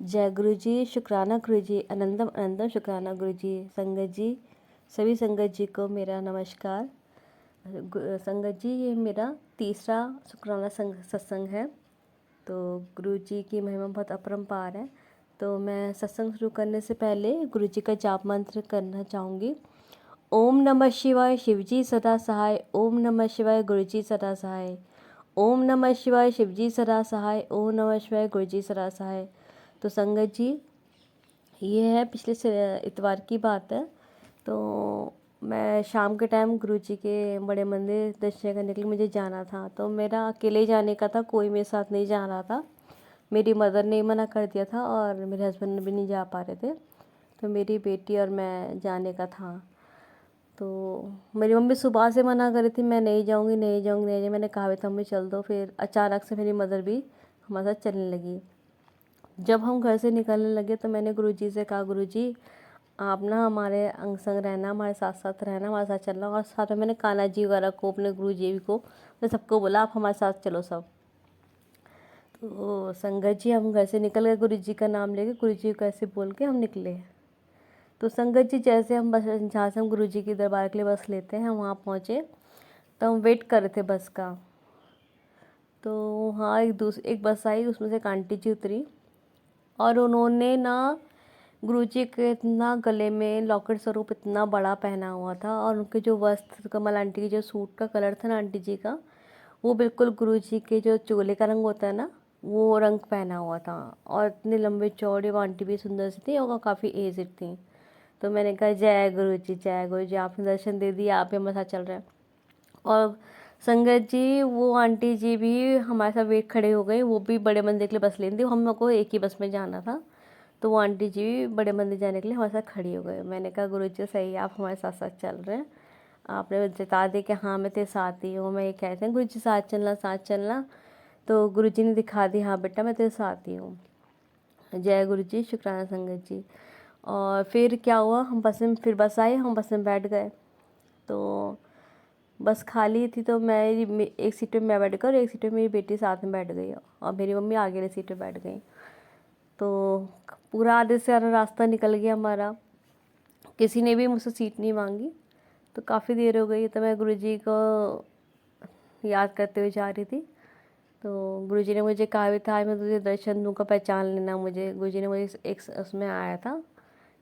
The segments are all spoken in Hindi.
जय गुरु जी, शुक्राना गुरु जी, अनंतम अनंतम शुक्राना गुरु जी। संगत जी, सभी संगत जी को मेरा नमस्कार। संगत जी, ये मेरा तीसरा शुक्राना सत्संग है। तो गुरु जी की महिमा बहुत अपरंपार है। तो मैं सत्संग शुरू करने से पहले गुरु जी का जाप मंत्र करना चाहूँगी। ओम नमः शिवाय, शिवजी सदा सहाय। ओम नमः शिवाय, गुरु जी सदा सहाय। ओम नमः शिवाय, शिवजी सदा सहाय। ओम नमः शिवाय, गुरु जी सदा सहाय। तो संगत जी, ये है पिछले इतवार की बात है। तो मैं शाम के टाइम गुरु जी के बड़े मंदिर दर्शन करने के लिए मुझे जाना था। तो मेरा अकेले ही जाने का था, कोई मेरे साथ नहीं जा रहा था। मेरी मदर ने मना कर दिया था और मेरे हस्बैंड भी नहीं जा पा रहे थे। तो मेरी बेटी और मैं जाने का था। तो मेरी मम्मी सुबह से मना कर रही थी, मैं नहीं जाऊँगी, नहीं जाऊँगी, नहीं जाऊँगी। मैंने कहा भी था मम्मी चल दो। फिर अचानक से मेरी मदर भी हमारे साथ चलने लगी। जब हम घर से निकलने लगे तो मैंने गुरुजी से कहा, गुरुजी आप ना हमारे अंग संग रहना, हमारे साथ साथ रहना, हमारे साथ चलना। और साथ में मैंने कान्हा जी वगैरह को, अपने गुरुजी को, मैं सबको बोला आप हमारे साथ चलो सब। तो संगत जी, हम घर से निकल गए, गुरुजी का नाम लेके, गुरुजी को ऐसे बोल के हम निकले। तो संगत जी, जैसे हम बस, जहाँ से हम गुरुजी की दरबार के लिए बस लेते हैं, हम वहाँ पहुँचे। तो हम वेट कर रहे थे बस का। तो हाँ, एक बस आई, उसमें से एक आंटी जी उतरी और उन्होंने ना गुरुजी के इतना गले में लॉकेट स्वरूप इतना बड़ा पहना हुआ था। और उनके जो वस्त्र, कमल आंटी की जो सूट का कलर था ना आंटी जी का, वो बिल्कुल गुरुजी के जो चोले का रंग होता है ना, वो रंग पहना हुआ था। और इतने लंबे चौड़े, वो आंटी भी सुंदर सी थी और काफ़ी एजड थी। तो मैंने कहा जय गुरु जी, जय गुरु जी, आपने दर्शन दे दिया, आप ही हमारे साथ चल रहे हैं। और संगत जी, वो आंटी जी भी हमारे साथ वेट खड़े हो गए। वो भी बड़े मंदिर के लिए बस लेनी थी, हम लोग को एक ही बस में जाना था। तो वो आंटी जी भी बड़े मंदिर जाने के लिए हमारे साथ खड़ी हो गए। मैंने कहा गुरु जी सही है, आप हमारे साथ साथ चल रहे हैं, आपने जता दी कि हाँ मैं तेरे साथ ही हूँ। मैं ये कहते हैं गुरु जी साथ चलना, साथ चलना। तो गुरु जी ने दिखा दी, हाँ बेटा मैं तेरे साथ ही हूँ। जय गुरु जी, शुक्राना संगत जी। और फिर क्या हुआ, हम बस में, फिर बस आई, हम बस में बैठ गए। तो बस खाली थी, तो मैं एक सीट पे मैं बैठ गई और एक सीट पे मेरी बेटी साथ में बैठ गई और मेरी मम्मी आगे वाली सीट पे बैठ गई। तो पूरा आधे से ज़्यादा रास्ता निकल गया हमारा, किसी ने भी मुझसे सीट नहीं मांगी। तो काफ़ी देर हो गई, तो मैं गुरुजी को याद करते हुए जा रही थी। तो गुरुजी ने मुझे कहा भी था मैं तुझे दर्शन दूँगा, पहचान लेना मुझे। गुरुजी ने मुझे एक उसमें आया था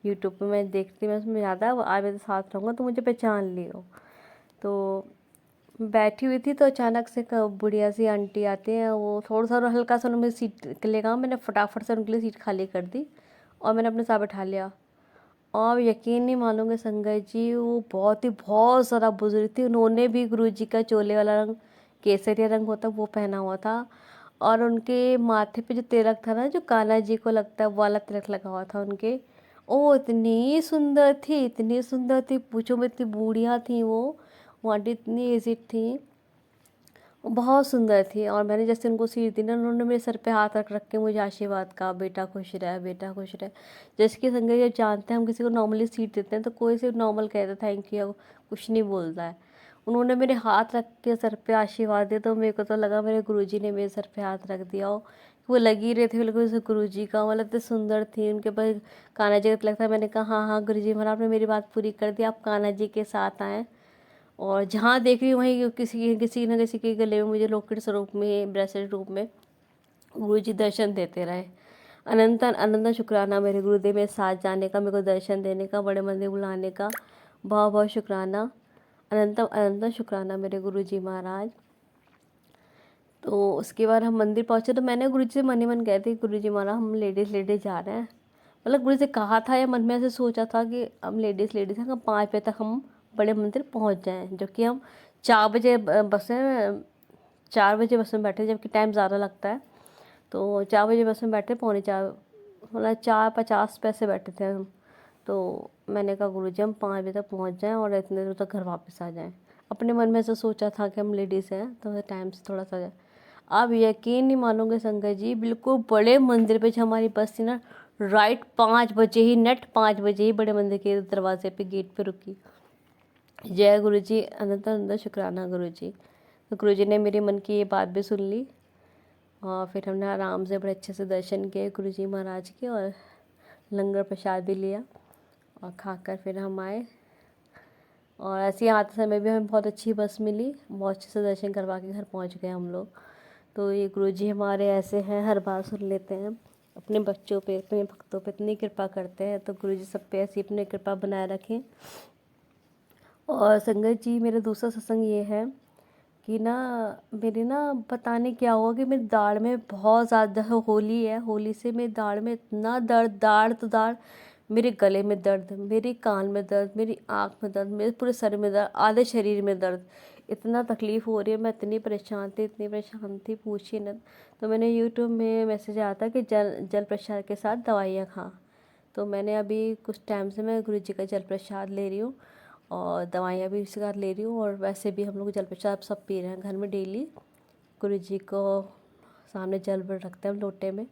यूट्यूब पे, मैं देखती, मैं उसमें याद है आज मेरे साथ रहूँगा तो मुझे पहचान लियो। तो बैठी हुई थी, तो अचानक से बुढ़िया सी आंटी आती हैं, वो थोड़ा सा हल्का सा उन्होंने सीट के लिए कहा, मैंने फटाफट से उनके लिए सीट खाली कर दी और मैंने अपने साथ बैठा लिया। और यकीन नहीं मानोगे संगत जी, वो बहुत ज़्यादा बुजुर्ग थी। उन्होंने भी गुरु जी का चोले वाला रंग, केसरिया रंग होता वो पहना हुआ था। और उनके माथे पे जो तिलक था ना, जो कान्हा जी को लगता है, वो वाला तिलक लगा हुआ था उनके। ओ इतनी सुंदर थी, इतनी सुंदर थी, पूछो में, इतनी बूढ़िया थी वो आंटी इतनी एजिड थी, वो बहुत सुंदर थी। और मैंने जैसे उनको सीट दी ना, उन्होंने मेरे सर पे हाथ रख रख के मुझे आशीर्वाद कहा, बेटा खुश रहे, बेटा खुश रहे। जैसे कि संगत जब जानते हैं, हम किसी को नॉर्मली सीट देते हैं तो कोई सिर्फ नॉर्मल कहता थैंक यू, कुछ नहीं बोलता है। उन्होंने मेरे हाथ रख के सर पे आशीर्वाद दिया, तो मेरे को तो लगा मेरे गुरुजी ने मेरे सर पे हाथ रख दिया हो। वो लग ही रहे थे बिल्कुल जैसे गुरुजी का, मतलब इतने सुंदर थी। उनके पास कान्हा जी का तिलक था। मैंने कहा हाँ हाँ गुरुजी महाराज, आपने मेरी बात पूरी कर दी, आप कान्हा जी के साथ आएँ। और जहाँ देख रही हूँ वहीं किसी न किसी के गले में मुझे लॉकेट स्वरूप में, ब्रेसलेट रूप में गुरु जी दर्शन देते रहे। अनंत अनंत शुक्राना मेरे गुरुदेव मेरे साथ जाने का, मेरे को दर्शन देने का, बड़े मंदिर बुलाने का बहुत बहुत शुक्राना। अनंत अनंत शुक्राना मेरे गुरु जी महाराज। तो उसके बाद हम मंदिर पहुँचे, तो मैंने गुरु जी से मन ही मन कह थी, गुरु जी महाराज हम लेडीज़ लेडीज़ जा रहे हैं। मतलब गुरु जी से कहा था या मन में ऐसे सोचा था कि हम लेडीज़ लेडीज़ हैं, 5 बजे तक हम बड़े मंदिर पहुंच जाएं। जो कि हम 4 बजे बस में, 4 बजे बस में बैठे, जबकि टाइम ज़्यादा लगता है। तो 4 बजे बस में बैठे, 3:45, मतलब 4:50 पैसे बैठे थे हम। तो मैंने कहा गुरुजी हम 5 बजे तक पहुंच जाएं और इतने देर तक घर वापस आ जाएं। अपने मन में ऐसा सोचा था कि हम लेडीज़ हैं तो टाइम से थोड़ा सा जाए। आप यकीन नहीं मानोगे संगत जी, बिल्कुल बड़े मंदिर पे जो हमारी बस थी ना, राइट 5 बजे ही, नेट 5 बजे ही बड़े मंदिर के दरवाजे पे, गेट पे रुकी। जय गुरु जी, अनंत अनंत शुक्राना गुरु जी। तो गुरु जी ने मेरे मन की ये बात भी सुन ली और फिर हमने आराम से बड़े अच्छे से दर्शन किए गुरु जी महाराज के, और लंगर प्रसाद भी लिया और खाकर फिर हम आए। और ऐसे ही आते समय भी हमें बहुत अच्छी बस मिली, बहुत अच्छे से दर्शन करवा के घर पहुंच गए हम लोग। तो ये गुरु जी हमारे ऐसे हैं, हर बात सुन लेते हैं, अपने बच्चों पे, अपने भक्तों पे इतनी कृपा करते हैं। तो गुरु जी सब पे ऐसी अपनी कृपा बनाए रखें। और संगत जी, मेरा दूसरा सत्संग ये है कि ना, मेरे ना पता नहीं क्या हुआ कि मेरी दाढ़ में बहुत ज़्यादा, होली है, होली से मेरी दाढ़ में इतना दर्द, दाढ़ तो दाढ़, मेरे गले में दर्द, मेरे कान में दर्द, मेरी आँख में दर्द, मेरे पूरे सर में दर्द, आधे शरीर में दर्द, इतना तकलीफ़ हो रही है। मैं इतनी परेशान थी, इतनी परेशान थी, पूछिए न। तो मैंने यूट्यूब में मैसेज आया था कि जल प्रसाद के साथ दवाइयाँ खा। तो मैंने अभी कुछ टाइम से मैं गुरु जी का जल प्रसाद ले रही हूँ और दवाइयाँ भी इसके साथ ले रही हूँ। और वैसे भी हम लोग जल प्रसाद सब पी रहे हैं घर में डेली। गुरु जी को सामने जल रखते हैं हम लोटे में,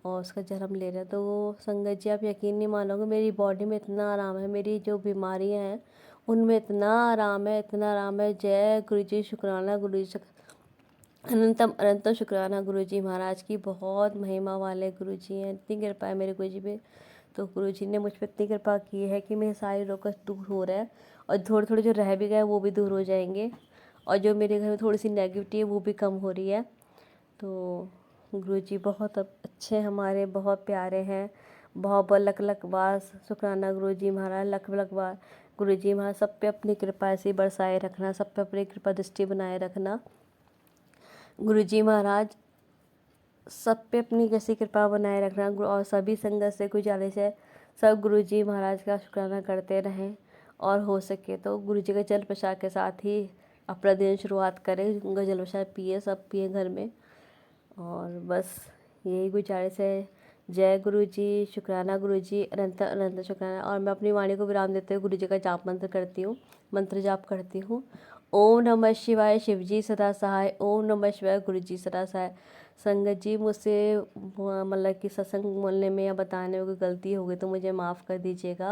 और उसका जल हम ले रहे हैं। तो संगत जी, आप यकीन नहीं मानोगे, मेरी बॉडी में इतना आराम है, मेरी जो बीमारियां हैं उनमें इतना आराम है, इतना आराम है। जय गुरु जी, शुक्राना गुरु जी, अनंतम अनंतम शुक्राना गुरु जी महाराज की। बहुत महिमा वाले गुरु जी हैं, इतनी कृपा है मेरे गुरु जी पे। तो गुरु जी ने मुझ पर इतनी कृपा की है कि मेरे सारे रोग दूर हो रहा है, और थोड़े थोड़े जो रह भी गए वो भी दूर हो जाएंगे, और जो मेरे घर में थोड़ी सी नेगेटिविटी है वो भी कम हो रही है। तो गुरु जी बहुत अच्छे हमारे, बहुत प्यारे हैं। बहुत बहुत लख लख बार शुक्राना गुरु जी महाराज, लख लख बार। गुरु जी महाराज सब पे अपनी कृपा ऐसे बरसाए रखना, सब पे अपनी कृपा दृष्टि बनाए रखना। गुरु जी महाराज सब पे अपनी कैसी कृपा बनाए रखना। और सभी संगत से गुजारिश है, सब गुरु जी महाराज का शुक्राना करते रहें, और हो सके तो गुरु जी के जल प्रसाद के साथ ही अपना दिन शुरुआत करें। उनका जल प्रसाद पिए, सब पिए घर में। और बस यही गुजारिश है। जय गुरु जी, शुक्राना गुरु जी, अनंत अनंत शुक्राना। और मैं अपनी वाणी को विराम देते हुए गुरु जी का जाप मंत्र करती हूँ, मंत्र जाप करती हूँ। ओम नमः शिवाय, शिव जी सदा सहाय। ओम नमः शिवाय, गुरु जी सदा सहाय। संगत जी, मुझसे मतलब कि सत्संग बोलने में या बताने में कोई गलती हो गई तो मुझे माफ़ कर दीजिएगा।